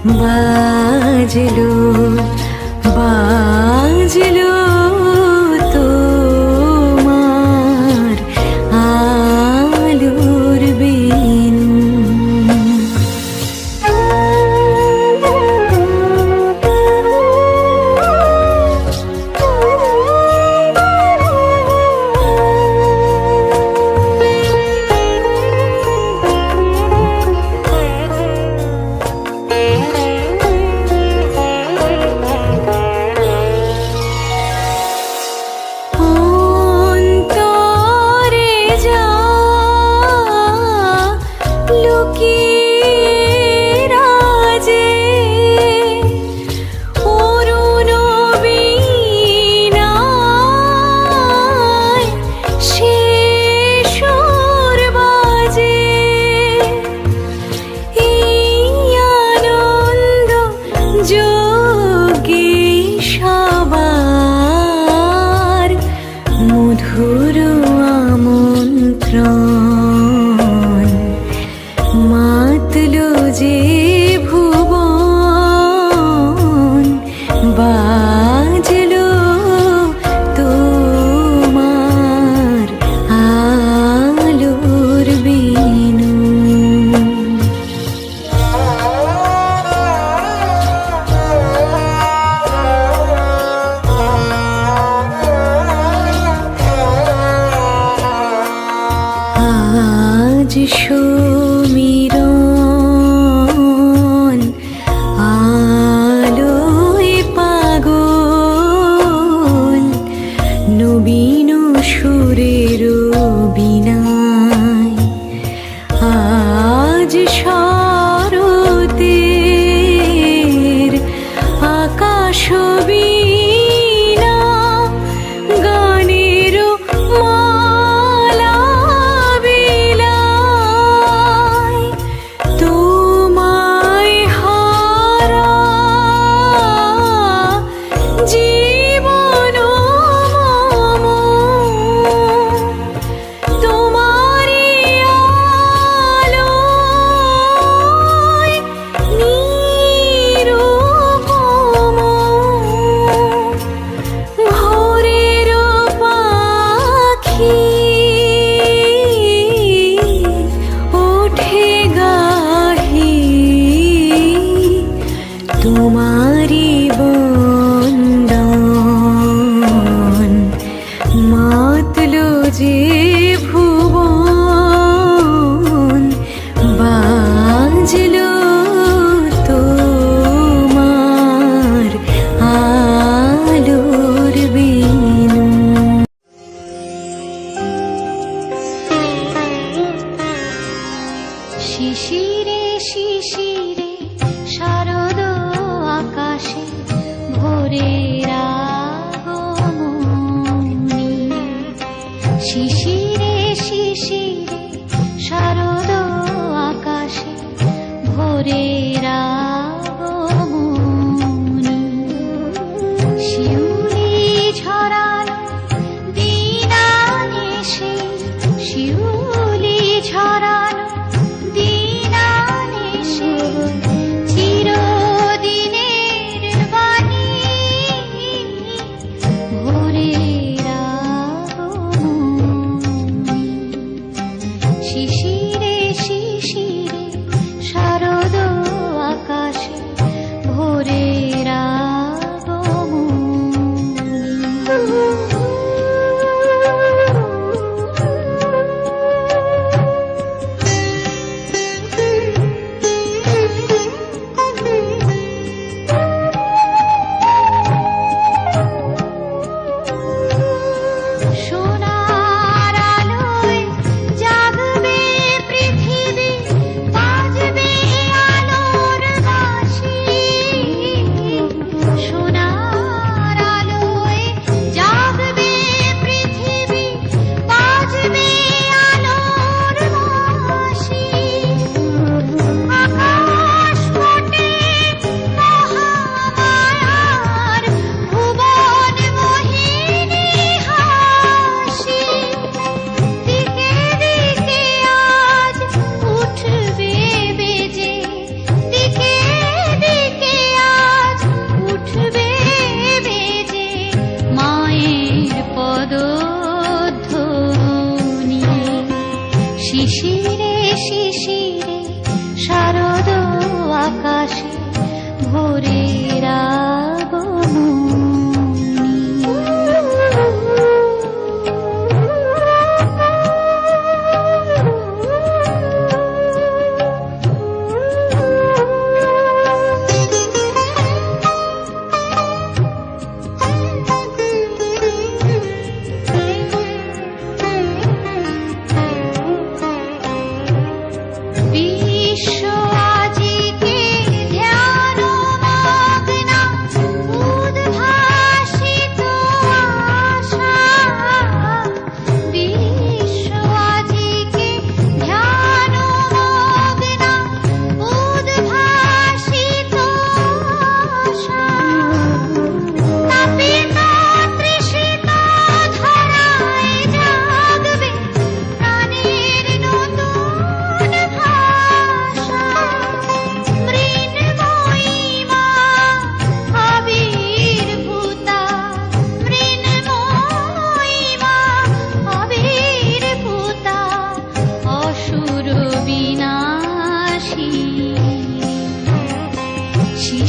বাজলো বাজলো তোমার আলোর বিন। মধুর আমন্ত্রণ মাতলো যে ভুবন, বাজলো তোমার আলোর বিনু। আজ সমীরণ আলোয় পাগল, নবীন সুরের বিনায়। আজ শরতের আকাশ তোমারি বন্দন, মাতলো যে ভুবন, বাজলো তোমার আলোর বিনু। শিশিরে শিশিরে শারদ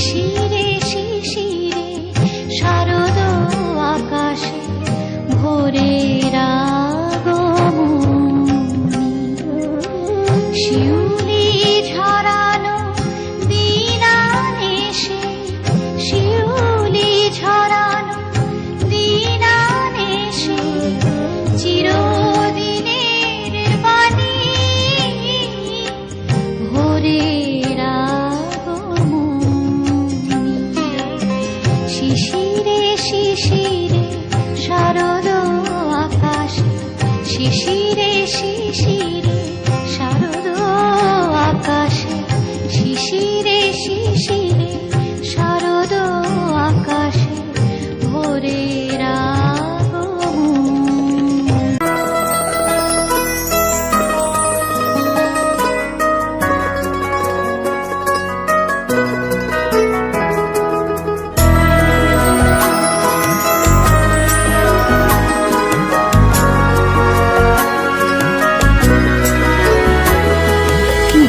শিশিরে শিশিরে শারদ আকাশে ভোরের আগমনী, শিউলি ঝরানো দিনানেশে, শিউলি ঝরানো দিনানেশে চিরদিনের বাণী ভোরের আগমনী। শিশিরে শিশিরে শারদ আকাশে, শিশিরে শিশিরে শারদ আকাশে, শিশিরে শিশিরে শারদ আকাশে ভোরের আগমনী।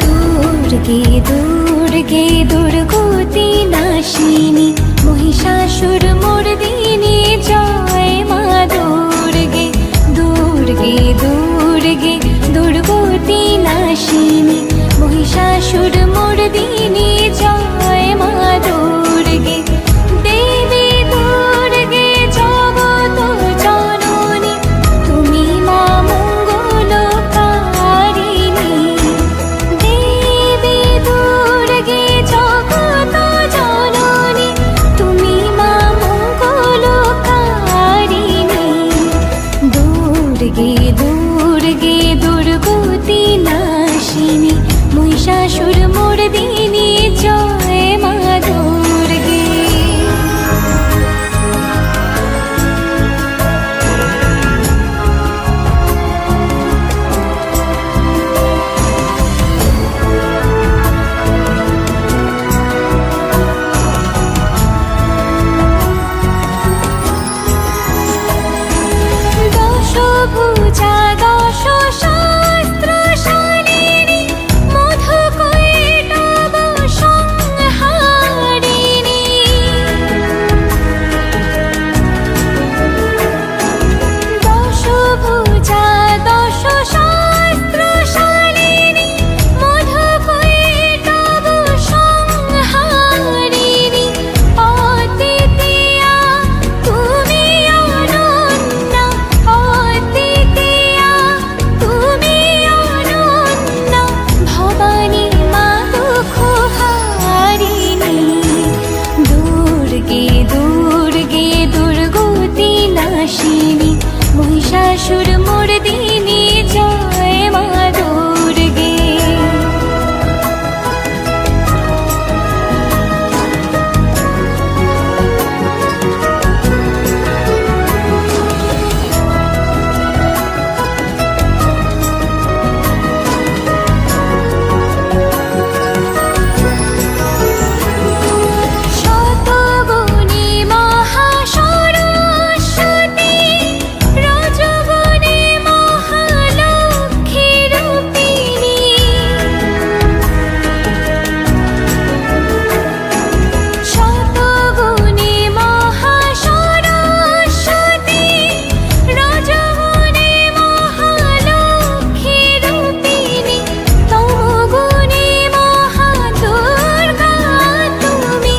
দুর্গে দুর্গে দুর্গতি নাশিনী মহিষাসুর মর্দিনী জয় মা দুর্গে। দুর্গে দুর্গে দুর্গতি নাশিনী মহিষাসুর মর্দিনী জয় মা দুর্গে। দেবী দুর্গে জগত জননী তুমি মা মঙ্গলকারিণী। দেবী দুর্গে জগত জননী তুমি মা মঙ্গলকারিণী। দুর্গে দুর্গে দুর্গতি নাশিনী মহিষাসুর মর্দিনী জয় মা দুর্গে। দশভুজা দশ শাস্ত্রশালিনী মধুকৈটব সংহারিণী। দশভুজা দশ শাস্ত্রশালিনী মধুকৈটব সংহারিণী। অদ্বিতীয়া তুমি অনন্যা, অদ্বিতীয়া তুমি অনন্যা, ভবানী মা দুঃখহারিণী। দুর্গে দুর্গে দুর্গতি নাশিনী মহিষাসুর মর্দিনী জয় মা দুর্গে। শতগুণী মহাসরস্বতী, রজগুণী মহালক্ষ্মী রূপিণী। শতগুণী মহাসরস্বতী, রজগুণী মহালক্ষ্মী রূপিণী। তমগুণী মহাদুর্গা তুমি,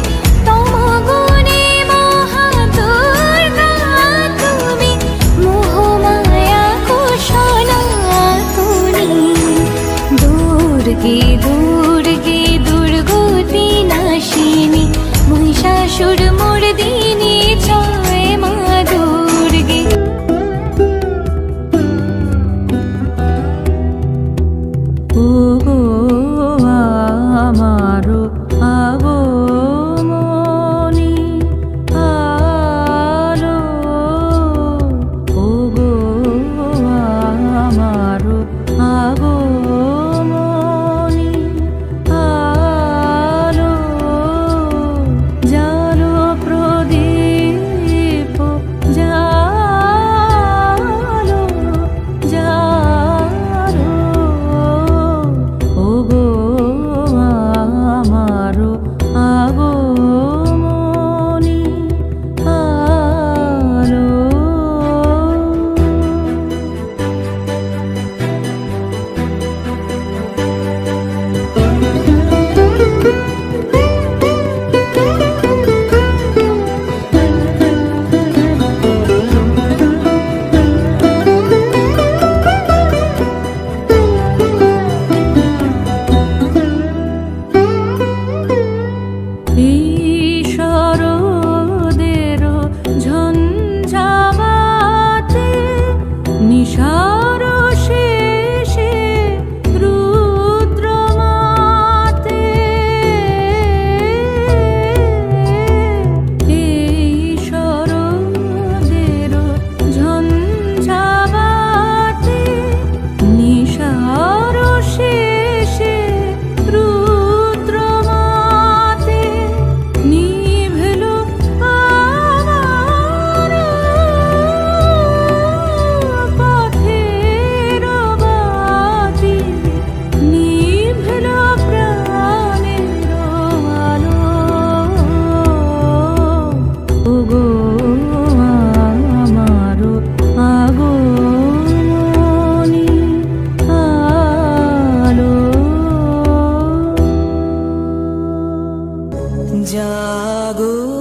তমগুণী মহাদুর্গা তুমি, মোহমায়া কুশলাতুনী। দুর্গে দুর্গে দুর্গতি নাশিনী মহিষাসুর মর্দিনী জয় মা দুর্গে। ওগো আমারো আগমনী আলো, ওগো আমারো আগমনী আলো, জালো জাগো